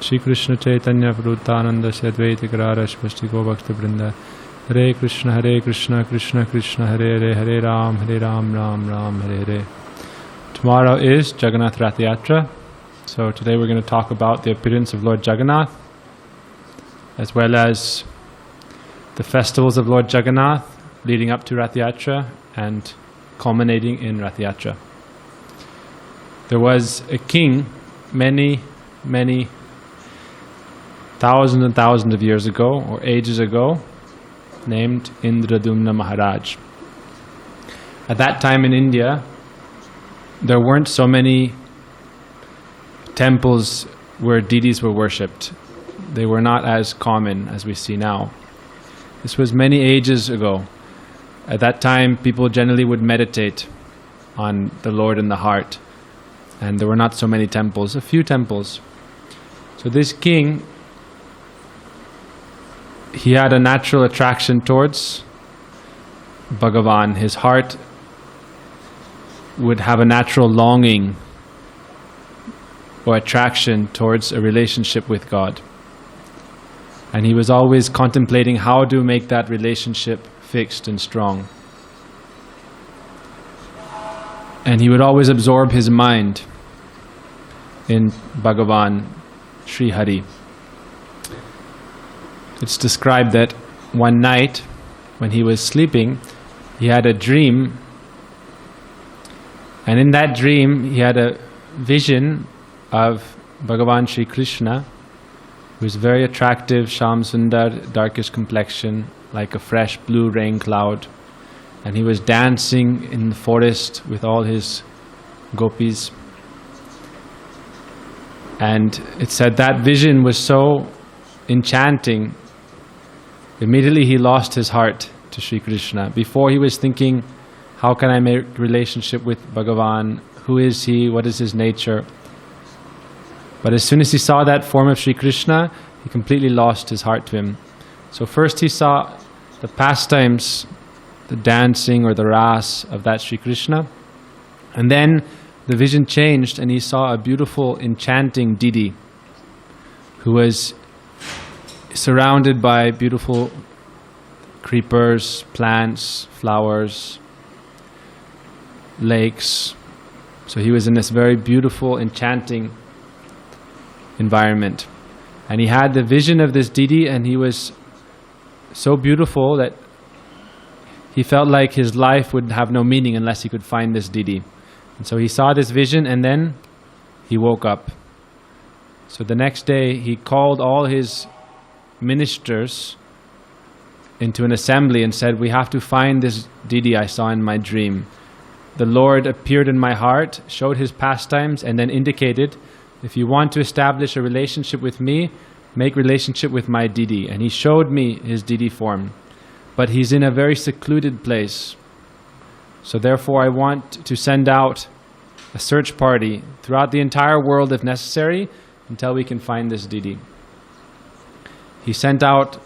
Shri Krishna Chaitanya Prabhupada Sadvaita Karara Shpasti Govakta Vrinda. Hare Krishna Krishna Krishna Hare Hare, Hare Ram Ram Ram Hare Hare. Tomorrow is Jagannatha Rath Yatra. So today we're going to talk about the appearance of Lord Jagannath, as well as the festivals of Lord Jagannath leading up to Rath Yatra and culminating in Rath Yatra. There was a king many thousands and thousands of years ago, or ages ago, named Indradumna Maharaj. At that time in India, there weren't so many temples where deities were worshipped. They were not as common as we see now. This was many ages ago. At that time, people generally would meditate on the Lord in the heart, and there were not so many temples, a few temples. So this king, he had a natural attraction towards Bhagavan. His heart would have a natural longing or attraction towards a relationship with God. And he was always contemplating how to make that relationship fixed and strong. And he would always absorb his mind in Bhagavan, Sri Hari. It's described that one night when he was sleeping, he had a dream, and in that dream he had a vision of Bhagavan Sri Krishna, who is very attractive, Sham Sundar, darkish complexion, like a fresh blue rain cloud. And he was dancing in the forest with all his gopis. And it said that vision was so enchanting, immediately he lost his heart to Sri Krishna. Before he was thinking, how can I make relationship with Bhagavan? Who is he? What is his nature? But as soon as he saw that form of Sri Krishna, he completely lost his heart to him. So first he saw the pastimes, the dancing or the ras of that Sri Krishna. And then the vision changed and he saw a beautiful, enchanting deity who was surrounded by beautiful creepers, plants, flowers, lakes. So he was in this very beautiful, enchanting environment. And he had the vision of this deity, and he was so beautiful that he felt like his life would have no meaning unless he could find this deity. And so he saw this vision, and then he woke up. So the next day he called all his ministers into an assembly and said, we have to find this deity I saw in my dream. The Lord appeared in my heart, showed his pastimes, and then indicated, if you want to establish a relationship with me, make relationship with my deity. And he showed me his deity form. But he's in a very secluded place. So therefore I want to send out a search party throughout the entire world if necessary, until we can find this deity. He sent out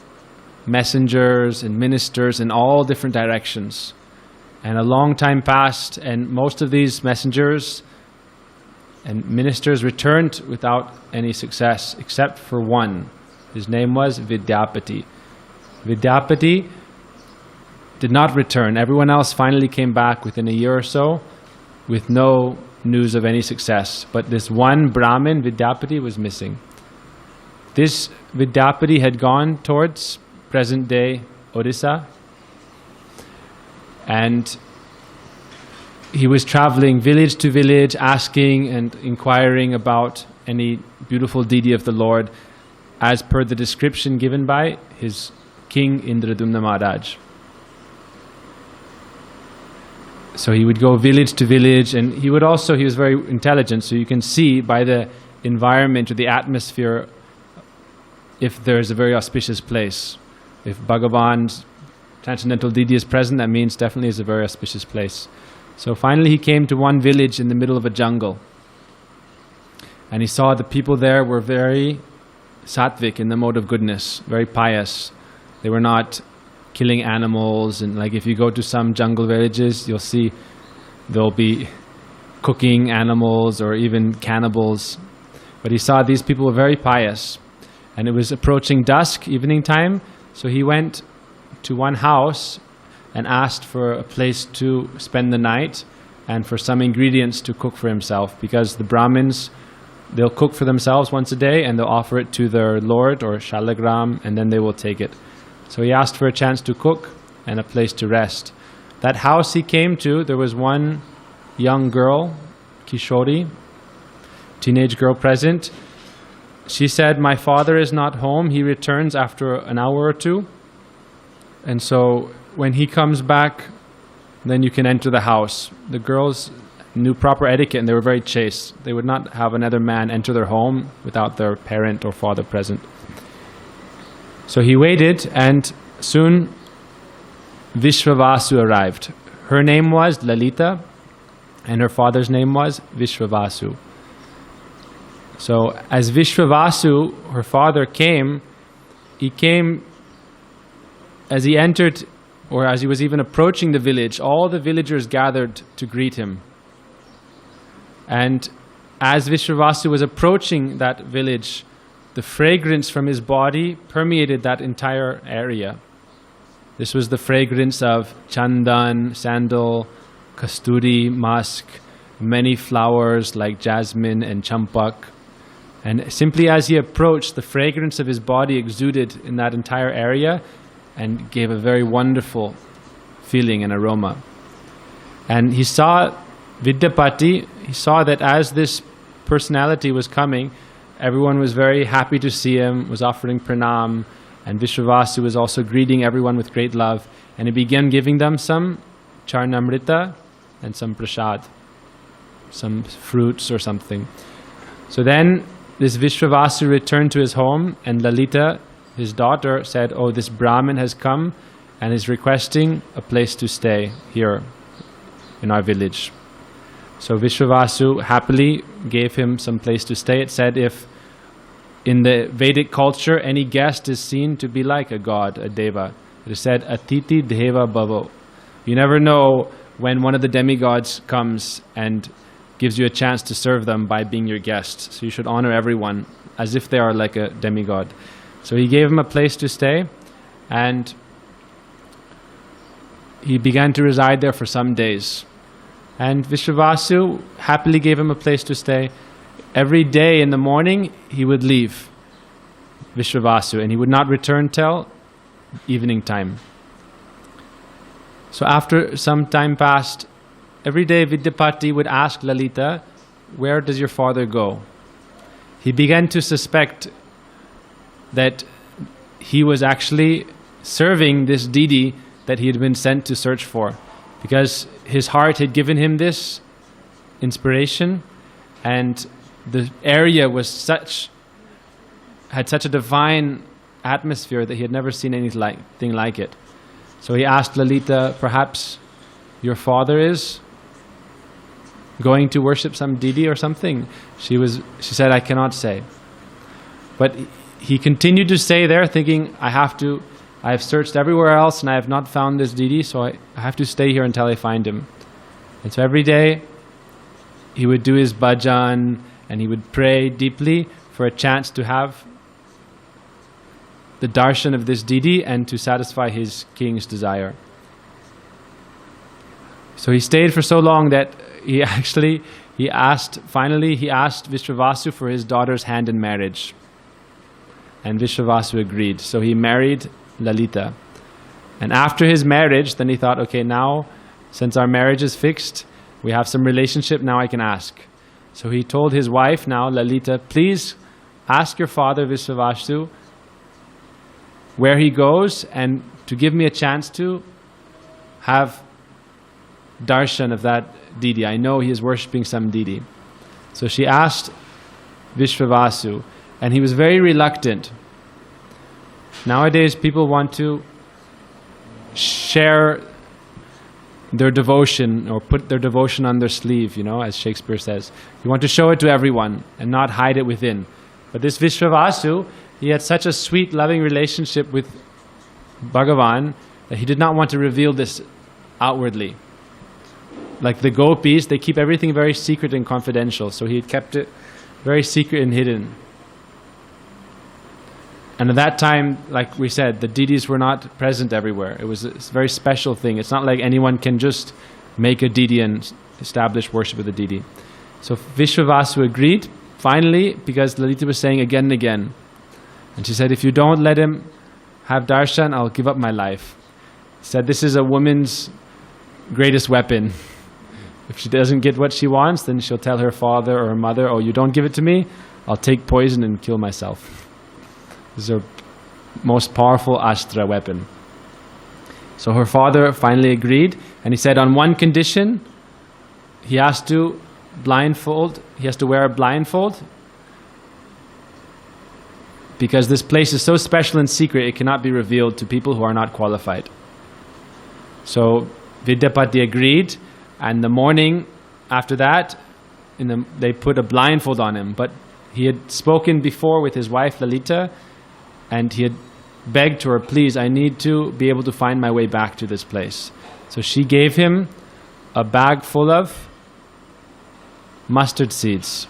messengers and ministers in all different directions. And a long time passed, and most of these messengers and ministers returned without any success, except for one. His name was Vidyapati. Vidyapati did not return. Everyone else finally came back within a year or so with no news of any success. But this one Brahmin, Vidyapati, was missing. This Vidyapati had gone towards present-day Odisha, and he was traveling village to village, asking and inquiring about any beautiful deity of the Lord, as per the description given by his king Indradumna Maharaj. So he would go village to village, and he was very intelligent, so you can see by the environment or the atmosphere if there's a very auspicious place. If Bhagavan's transcendental deity is present, that means definitely is a very auspicious place. So finally he came to one village in the middle of a jungle, and he saw the people there were very sattvic in the mode of goodness, very pious. They were not killing animals, and like if you go to some jungle villages, you'll see they'll be cooking animals or even cannibals. But he saw these people were very pious, and it was approaching dusk, evening time, so he went to one house and asked for a place to spend the night and for some ingredients to cook for himself, because the Brahmins, they'll cook for themselves once a day and they'll offer it to their lord or shalagram, and then they will take it. So he asked for a chance to cook and a place to rest. That house he came to, there was one young girl, Kishori, teenage girl present. She said, "My father is not home. He returns after an hour or two. And so when he comes back, then you can enter the house." The girls knew proper etiquette and they were very chaste. They would not have another man enter their home without their parent or father present. So he waited, and soon Vishwavasu arrived. Her name was Lalita and her father's name was Vishwavasu. So as Vishwavasu, her father, came, as he entered, or as he was even approaching the village, all the villagers gathered to greet him. And as Vishwavasu was approaching that village, the fragrance from his body permeated that entire area. This was the fragrance of chandan, sandal, kasturi, musk, many flowers like jasmine and champak. And simply as he approached, the fragrance of his body exuded in that entire area and gave a very wonderful feeling and aroma. And he saw Vidyapati, he saw that as this personality was coming, everyone was very happy to see him, was offering pranam, and Vishwavasu was also greeting everyone with great love. And he began giving them some charnamrita and some prasad, some fruits or something. So then this Vishwavasu returned to his home, and Lalita, his daughter, said, "Oh, this Brahmin has come and is requesting a place to stay here in our village." So Vishwavasu happily gave him some place to stay. It said if in the Vedic culture any guest is seen to be like a god, a deva, it is said, "Atiti deva bhavo." You never know when one of the demigods comes and gives you a chance to serve them by being your guest. So you should honor everyone as if they are like a demigod. So he gave him a place to stay, and he began to reside there for some days. And Vishwavasu happily gave him a place to stay. Every day in the morning he would leave, Vishwavasu, and he would not return till evening time. So after some time passed, every day Vidyapati would ask Lalita, "Where does your father go?" He began to suspect that he was actually serving this deity that he had been sent to search for, because his heart had given him this inspiration, and the area was had such a divine atmosphere that he had never seen anything like it. So he asked Lalita, "Perhaps your father is going to worship some deity or something?" She said, "I cannot say." But he continued to stay there thinking, I have searched everywhere else and I have not found this deity, so I have to stay here until I find him. And so every day he would do his bhajan and he would pray deeply for a chance to have the darshan of this deity and to satisfy his king's desire. So he stayed for so long that he asked Vishwavasu for his daughter's hand in marriage. And Vishwavasu agreed. So he married Lalita. And after his marriage, then he thought, okay, now since our marriage is fixed, we have some relationship, now I can ask. So he told his wife now, Lalita, "Please ask your father Vishwavasu where he goes and to give me a chance to have darshan of that deity. I know he is worshipping some deity." So she asked Vishwavasu, and he was very reluctant. Nowadays people want to share their devotion or put their devotion on their sleeve, as Shakespeare says. You want to show it to everyone and not hide it within. But this Vishwavasu, he had such a sweet, loving relationship with Bhagavan that he did not want to reveal this outwardly. Like the gopis, they keep everything very secret and confidential. So he had kept it very secret and hidden. And at that time, like we said, the deities were not present everywhere. It was a very special thing. It's not like anyone can just make a deity and establish worship of the deity. So Vishwavasu agreed, finally, because Lalita was saying again and again. And she said, if you don't let him have darshan, I'll give up my life. She said, this is a woman's greatest weapon. If she doesn't get what she wants, then she'll tell her father or her mother, oh, you don't give it to me, I'll take poison and kill myself. This is her most powerful astra weapon. So her father finally agreed, and he said on one condition, he has to wear a blindfold, because this place is so special and secret, it cannot be revealed to people who are not qualified. So Vidyapati agreed, and the morning after that, they put a blindfold on him. But he had spoken before with his wife Lalita, and he had begged her, please, I need to be able to find my way back to this place. So she gave him a bag full of mustard seeds.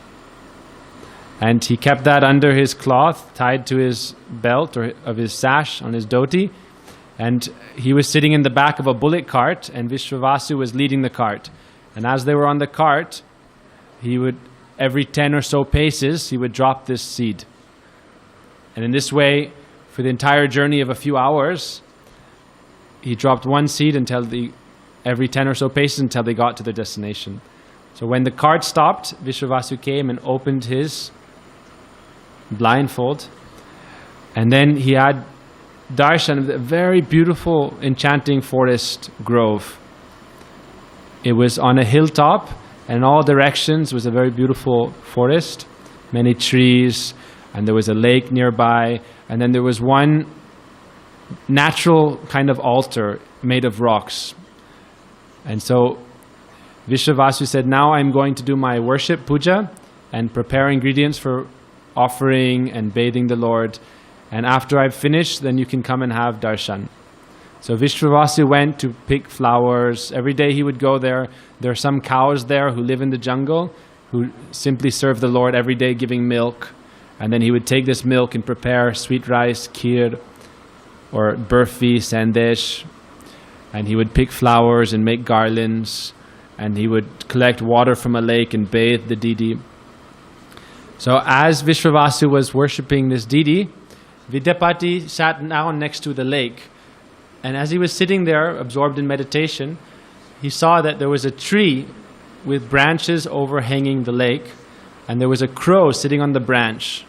And he kept that under his cloth, tied to his belt or of his sash on his dhoti. And he was sitting in the back of a bullock cart, and Vishwavasu was leading the cart. And as they were on the cart, he would, every 10 or so paces, he would drop this seed. And in this way, for the entire journey of a few hours, he dropped one seed every 10 or so paces until they got to their destination. So when the cart stopped, Vishwavasu came and opened his blindfold, and then he had darshan of a very beautiful, enchanting forest grove. It was on a hilltop, and in all directions was a very beautiful forest, many trees, and there was a lake nearby, and then there was one natural kind of altar made of rocks. And so Vishwavasu said, now I'm going to do my worship puja and prepare ingredients for offering and bathing the Lord. And after I've finished, then you can come and have darshan. So Vishwavasu went to pick flowers. Every day he would go there. There are some cows there who live in the jungle who simply serve the Lord every day giving milk. And then he would take this milk and prepare sweet rice, kheer, or burfi, sandesh. And he would pick flowers and make garlands. And he would collect water from a lake and bathe the deity. So as Vishwavasu was worshipping this deity, Vidyapati sat down next to the lake. And as he was sitting there, absorbed in meditation, he saw that there was a tree with branches overhanging the lake, and there was a crow sitting on the branch.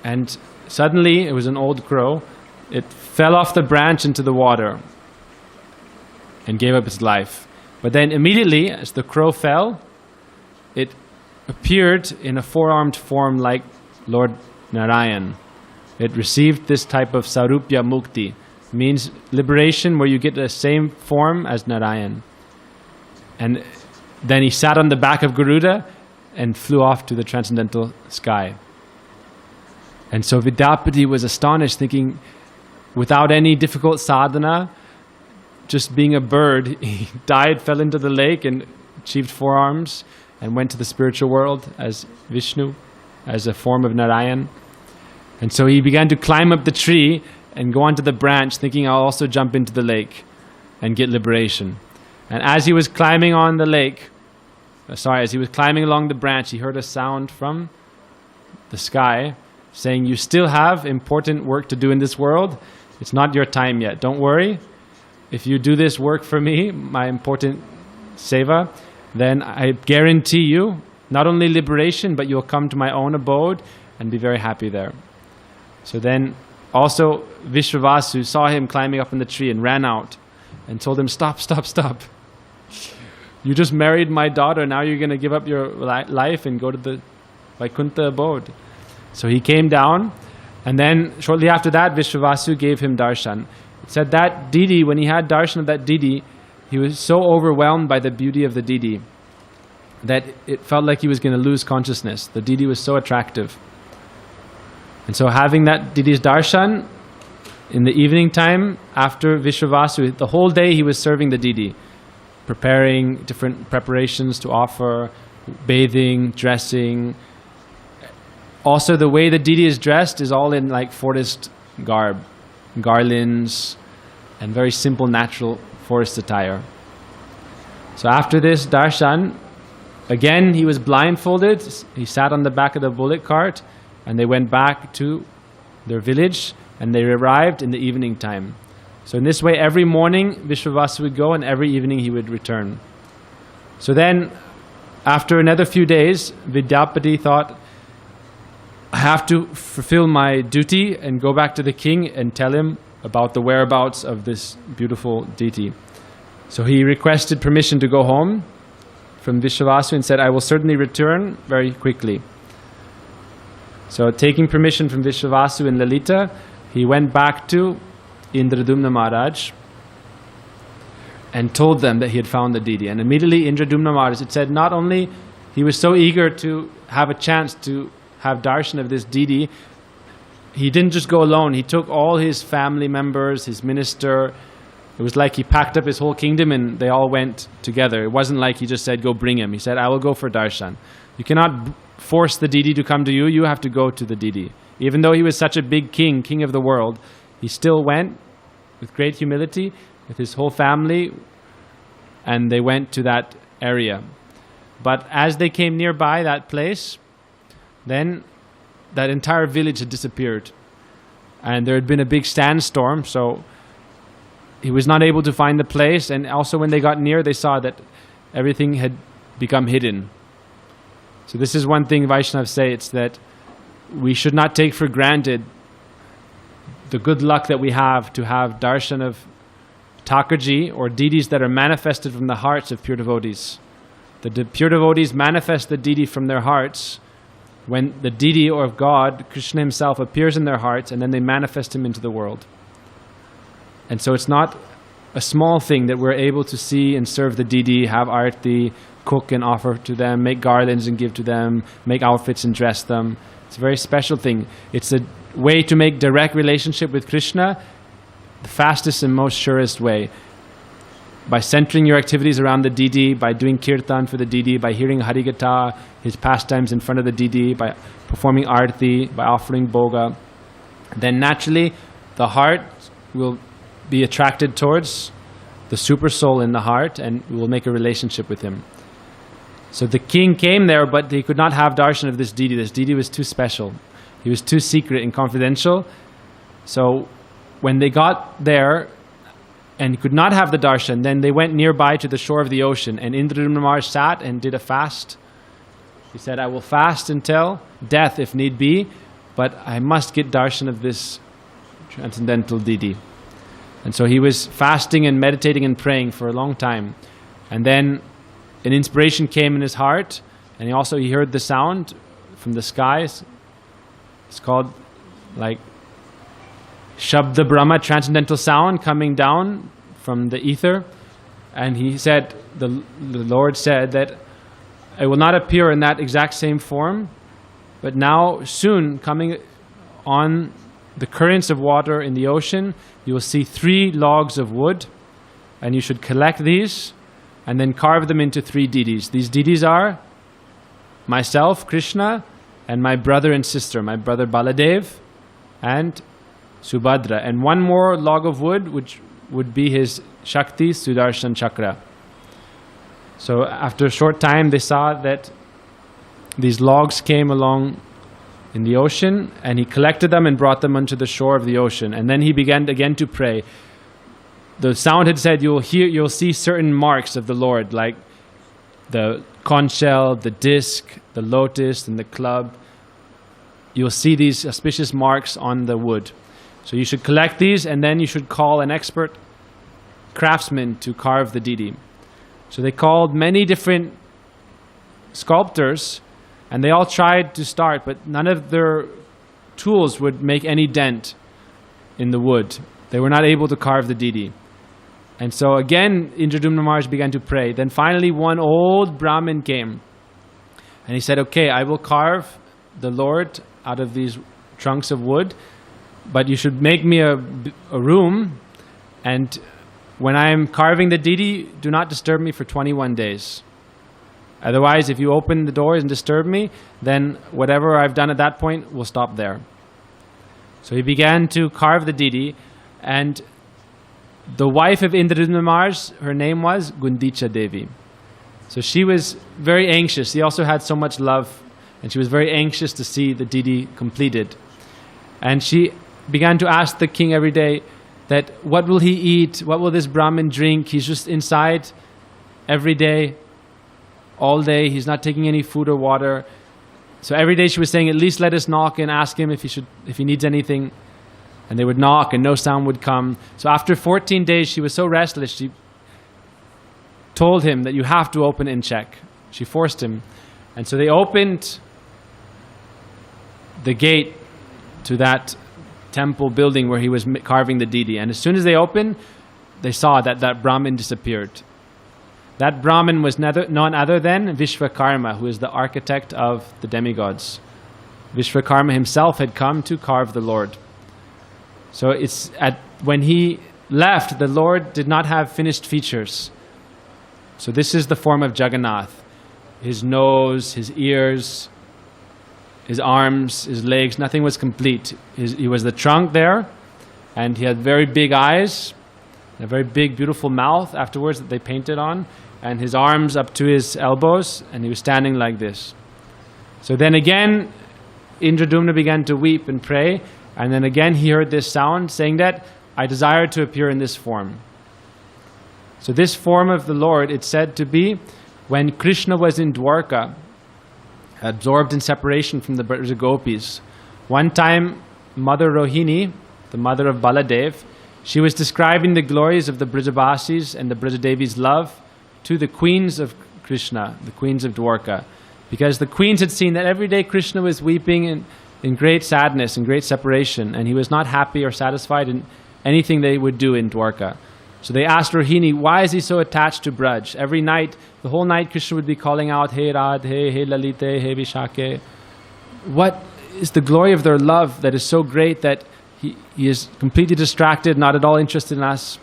And suddenly, it was an old crow, it fell off the branch into the water and gave up its life. But then immediately, as the crow fell, it appeared in a four-armed form like Lord Narayan. It received this type of sarupya mukti, means liberation where you get the same form as Narayan. And then he sat on the back of Garuda and flew off to the transcendental sky. And so Vidyapati was astonished, thinking, without any difficult sadhana, just being a bird, he died, fell into the lake and achieved four arms and went to the spiritual world as Vishnu, as a form of Narayan. And so he began to climb up the tree and go onto the branch, thinking, I'll also jump into the lake and get liberation. And as he was climbing on the lake, as he was climbing along the branch, he heard a sound from the sky saying, you still have important work to do in this world. It's not your time yet. Don't worry. If you do this work for me, my important seva, then I guarantee you not only liberation, but you'll come to my own abode and be very happy there. So then also Vishwavasu saw him climbing up in the tree and ran out and told him, stop, stop, stop. You just married my daughter, now you're going to give up your life and go to the Vaikuntha abode. So he came down, and then shortly after that, Vishwavasu gave him darshan. It said that deity, when he had darshan of that deity, he was so overwhelmed by the beauty of the deity that it felt like he was going to lose consciousness. The deity was so attractive. And so having that deity's darshan, in the evening time, after Vishwavasu, the whole day he was serving the deity, preparing different preparations to offer, bathing, dressing, Also, the way the deity is dressed is all in like forest garb, garlands, and very simple, natural forest attire. So after this darshan, again he was blindfolded. He sat on the back of the bullock cart, and they went back to their village, and they arrived in the evening time. So in this way, every morning Vishwavasu would go, and every evening he would return. So then, after another few days, Vidyapati thought, I have to fulfill my duty and go back to the king and tell him about the whereabouts of this beautiful deity. So he requested permission to go home from Vishwavasu and said, I will certainly return very quickly. So taking permission from Vishwavasu and Lalita, he went back to Indradumna Maharaj and told them that he had found the deity. And immediately Indradumna Maharaj, it said, not only he was so eager to have a chance to have darshan of this deity, he didn't just go alone. He took all his family members, his minister. It was like he packed up his whole kingdom and they all went together. It wasn't like he just said, go bring him. He said, I will go for darshan. You cannot force the deity to come to you. You have to go to the deity. Even though he was such a big king, king of the world, he still went with great humility with his whole family, and they went to that area. But as they came nearby that place, then that entire village had disappeared, and there had been a big sandstorm, so he was not able to find the place. And also when they got near, they saw that everything had become hidden. So this is one thing Vaishnavas say, it's that we should not take for granted the good luck that we have to have darshan of Thakurji, or deities that are manifested from the hearts of pure devotees. The pure devotees manifest the deity from their hearts when the deity or God, Krishna himself, appears in their hearts, and then they manifest him into the world. And so it's not a small thing that we're able to see and serve the deity, have arti, cook and offer to them, make garlands and give to them, make outfits and dress them. It's a very special thing. It's a way to make direct relationship with Krishna the fastest and most surest way. By centering your activities around the deity, by doing kirtan for the deity, by hearing Harikatha, his pastimes in front of the deity, by performing arti, by offering bhoga, then naturally the heart will be attracted towards the super soul in the heart, and will make a relationship with him. So the king came there, but he could not have darshan of this deity. This deity was too special. He was too secret and confidential. So when they got there and could not have the darshan, then they went nearby to the shore of the ocean, and Indradumna Maharaj sat and did a fast. He said, I will fast until death if need be, but I must get darshan of this transcendental deity. And so he was fasting and meditating and praying for a long time. And then an inspiration came in his heart, and he heard the sound from the skies. It's called like Shabda Brahma, transcendental sound coming down from the ether. And he said, the Lord said that I will not appear in that exact same form, but now soon coming on the currents of water in the ocean, you will see 3 logs of wood, and you should collect these and then carve them into 3 deities. These deities are myself, Krishna, and my brother and sister, my brother Baladev and Subhadra, and 1 more log of wood, which would be his Shakti Sudarshan Chakra. So after a short time, they saw that these logs came along in the ocean, and he collected them and brought them onto the shore of the ocean. And then he began again to pray. The sound had said, you'll see certain marks of the Lord, like the conch shell, the disc, the lotus, and the club. You'll see these auspicious marks on the wood. So you should collect these, and then you should call an expert craftsman to carve the deity. So they called many different sculptors, and they all tried to start, but none of their tools would make any dent in the wood. They were not able to carve the deity. And so again, Indradumna Maharaj began to pray. Then finally one old Brahmin came, and he said, okay, I will carve the Lord out of these trunks of wood, but you should make me a room, and when I am carving the deity, do not disturb me for 21 days. Otherwise, if you open the doors and disturb me, then whatever I've done at that point will stop there. So he began to carve the deity, and the wife of Indradyumna, her name was Gundicha Devi. So she was very anxious. He also had so much love, and she was very anxious to see the deity completed. And she began to ask the king every day that, what will he eat? What will this Brahmin drink? He's just inside every day, all day. He's not taking any food or water. So every day she was saying, at least let us knock and ask him if he needs anything. And they would knock and no sound would come. So after 14 days, she was so restless, she told him that you have to open and check. She forced him. And so they opened the gate to that temple building where he was carving the deity. And as soon as they opened, they saw that that Brahmin disappeared. That Brahmin was none other than Vishvakarma, who is the architect of the demigods. Vishvakarma himself had come to carve the Lord. So when he left, the Lord did not have finished features. So this is the form of Jagannatha. His nose, his ears, his arms, his legs, nothing was complete. He was the trunk there, and he had very big eyes, a very big, beautiful mouth afterwards that they painted on, and his arms up to his elbows, and he was standing like this. So then again, Indradyumna began to weep and pray, and then again he heard this sound saying that, I desire to appear in this form. So this form of the Lord, it's said to be when Krishna was in Dwarka, absorbed in separation from the Braja Gopis. One time, Mother Rohini, the mother of Baladev, she was describing the glories of the Brajabasis and the Brajadevi's love to the queens of Krishna, the queens of Dwarka. Because the queens had seen that every day Krishna was weeping in great sadness and great separation, and he was not happy or satisfied in anything they would do in Dwarka. So they asked Rohini, why is he so attached to Braj? Every night, the whole night, Krishna would be calling out, Hey Radhe, Hey Lalite, Hey Vishake. What is the glory of their love that is so great that he is completely distracted, not at all interested in us?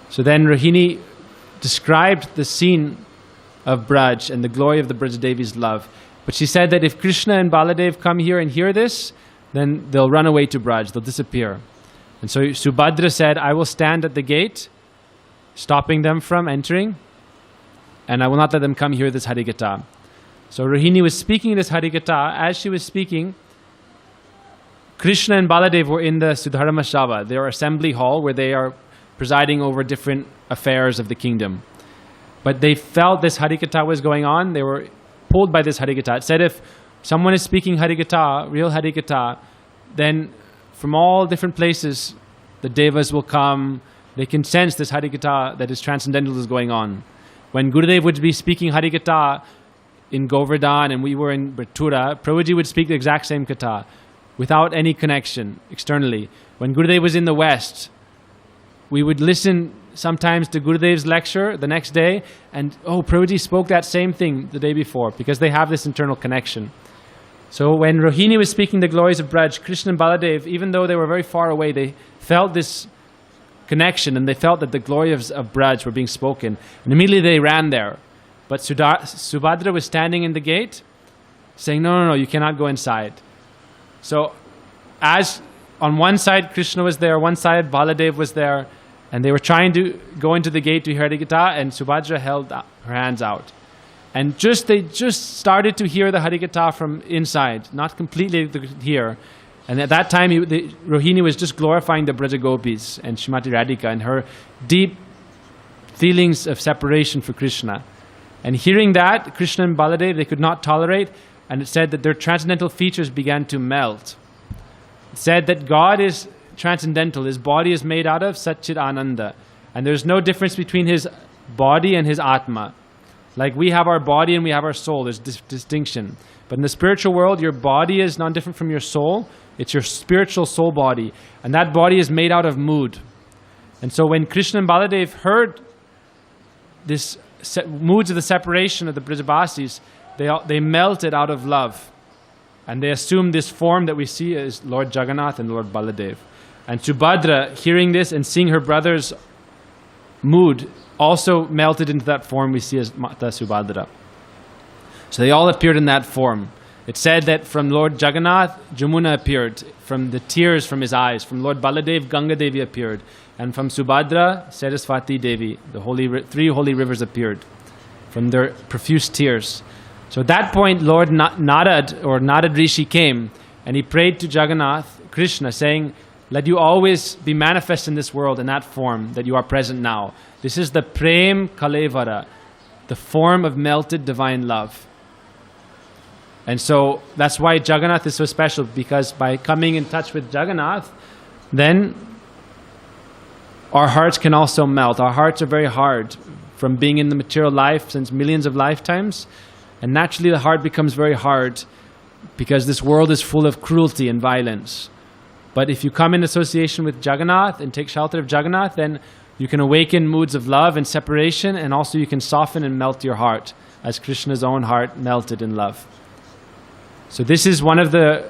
So then Rohini described the scene of Braj and the glory of the Brajadevi's love. But she said that if Krishna and Baladev come here and hear this, then they'll run away to Braj, they'll disappear. And so Subhadra said, I will stand at the gate, stopping them from entering, and I will not let them come hear this Harikatha. So Rohini was speaking this Harikatha. As she was speaking, Krishna and Baladev were in the Sudharma Shava, their assembly hall where they are presiding over different affairs of the kingdom. But they felt this Harikatha was going on. They were pulled by this Harikatha. It said if someone is speaking Harikatha, real Harikatha, then from all different places, the devas will come. They can sense this Harikatha that is transcendental is going on. When Gurudev would be speaking Harikatha in Govardhan and we were in Bertura, Prabhuji would speak the exact same katha without any connection externally. When Gurudev was in the West, we would listen sometimes to Gurudev's lecture the next day and, oh, Prabhuji spoke that same thing the day before because they have this internal connection. So when Rohini was speaking the glories of Braj, Krishna and Baladev, even though they were very far away, they felt this connection and they felt that the glories of Braj were being spoken. And immediately they ran there. But Subhadra was standing in the gate saying, no, you cannot go inside. So as on one side Krishna was there, one side Baladev was there, and they were trying to go into the gate to hear Harikatha, and Subhadra held her hands out. And they just started to hear the Harikatha from inside, not completely hear. And at that time, Rohini was just glorifying the Braja Gopis and Shrimati Radhika and her deep feelings of separation for Krishna. And hearing that, Krishna and Baladev, they could not tolerate, and it said that their transcendental features began to melt. It said that God is transcendental. His body is made out of Satchit Ananda. And there's no difference between his body and his Atma. Like we have our body and we have our soul, there's distinction. But in the spiritual world, your body is not different from your soul. It's your spiritual soul body. And that body is made out of mood. And so when Krishna and Baladev heard this moods of the separation of the Brajabasis, they melted out of love. And they assumed this form that we see as Lord Jagannatha and Lord Baladev. And Subhadra, hearing this and seeing her brother's mood, also melted into that form we see as Mata Subhadra. So they all appeared in that form. It said that from Lord Jagannath, Jamuna appeared, from the tears from his eyes. From Lord Baladev, Ganga Devi appeared. And from Subhadra, Saraswati Devi, the three holy rivers appeared from their profuse tears. So at that point, Lord Narad Rishi came and he prayed to Jagannath, Krishna, saying, let you always be manifest in this world in that form that you are present now. This is the Prem Kalevara, the form of melted divine love. And so that's why Jagannath is so special, because by coming in touch with Jagannath, then our hearts can also melt. Our hearts are very hard from being in the material life since millions of lifetimes. And naturally the heart becomes very hard because this world is full of cruelty and violence. But if you come in association with Jagannath and take shelter of Jagannath, then you can awaken moods of love and separation, and also you can soften and melt your heart as Krishna's own heart melted in love. So this is one of the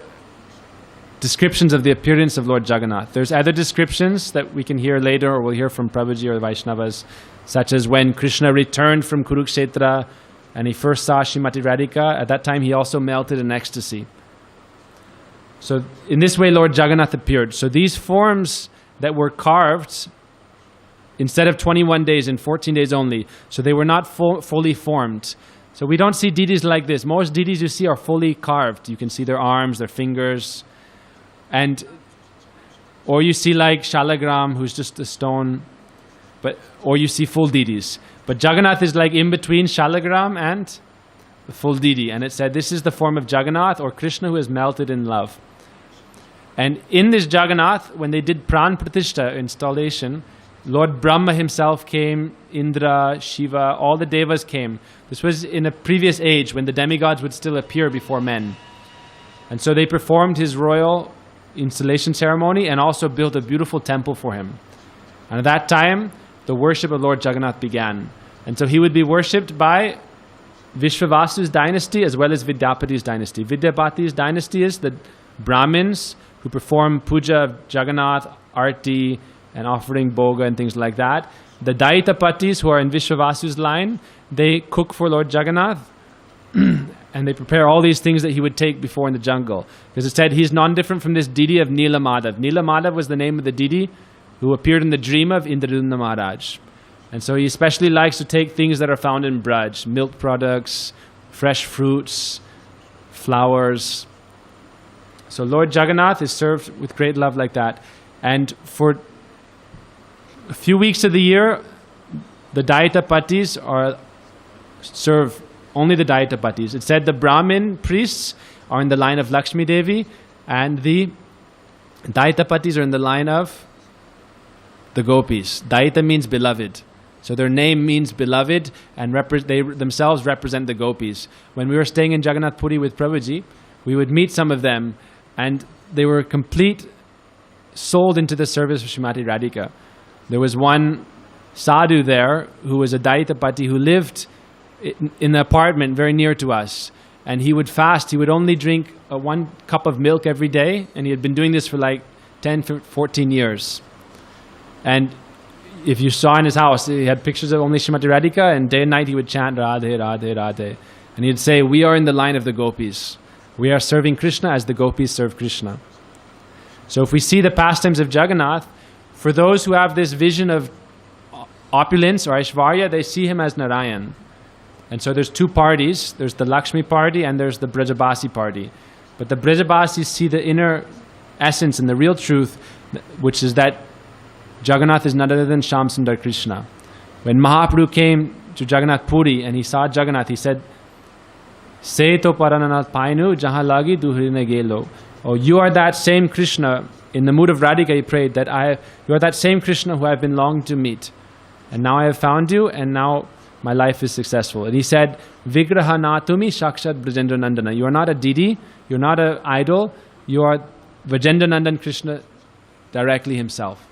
descriptions of the appearance of Lord Jagannath. There's other descriptions that we can hear later, or we'll hear from Prabhuji or the Vaishnavas, such as when Krishna returned from Kurukshetra and he first saw Srimati Radhika. At that time he also melted in ecstasy. So in this way Lord Jagannath appeared. So these forms that were carved, instead of 21 days, in 14 days only, so they were not fully formed. So we don't see deities like this. Most deities you see are fully carved. You can see their arms, their fingers, or you see like Shalagram, who's just a stone, or you see full deities. But Jagannath is like in between Shalagram and the full deity. And it said this is the form of Jagannath, or Krishna who has melted in love. And in this Jagannath, when they did Pran Pratishtha installation, Lord Brahma himself came, Indra, Shiva, all the devas came. This was in a previous age when the demigods would still appear before men. And so they performed his royal installation ceremony and also built a beautiful temple for him. And at that time, the worship of Lord Jagannath began. And so he would be worshipped by Vishwavasu's dynasty as well as Vidyapati's dynasty. Vidyapati's dynasty is the Brahmins who perform puja of Jagannath, arti, and offering bhoga and things like that. The Daitapatis, who are in Vishwavasu's line, they cook for Lord Jagannath and they prepare all these things that he would take before in the jungle. Because it said he's non-different from this deity of Nila Madhav. Nila Madhav was the name of the deity who appeared in the dream of Indradumna Maharaj. And so he especially likes to take things that are found in Braj, milk products, fresh fruits, flowers. So Lord Jagannath is served with great love like that. And for a few weeks of the year, the Daitapatis serve only the Daitapatis. It said the Brahmin priests are in the line of Lakshmi Devi, and the Daitapatis are in the line of the Gopis. Daita means beloved. So their name means beloved, and they themselves represent the Gopis. When we were staying in Jagannath Puri with Prabhuji, we would meet some of them, and they were sold into the service of Srimati Radhika. There was one sadhu there who was a Daitapati who lived in an apartment very near to us. And he would fast. He would only drink 1 cup of milk every day. And he had been doing this for like 10, 14 years. And if you saw in his house, he had pictures of only Srimati Radhika. And day and night he would chant Radhe, Radhe, Radhe. And he'd say, we are in the line of the gopis. We are serving Krishna as the gopis serve Krishna. So if we see the pastimes of Jagannath, for those who have this vision of opulence or Aishvarya, they see him as Narayan. And so there's 2 parties. There's the Lakshmi party and there's the Brajabasi party. But the Brajabasis see the inner essence and the real truth, which is that Jagannath is none other than Shyam Sundar Krishna. When Mahaprabhu came to Jagannath Puri and he saw Jagannath, he said, Se to parananath painu jaha lagi duhrine gelo. Oh, you are that same Krishna. In the mood of Radhika, he prayed that you are that same Krishna who I have been longing to meet. And now I have found you, and now my life is successful. And he said, Vigraha natumi shakshat Brajendra Nandana. You are not a deity, you are not an idol, you are Vrajendra Nandan Krishna directly himself.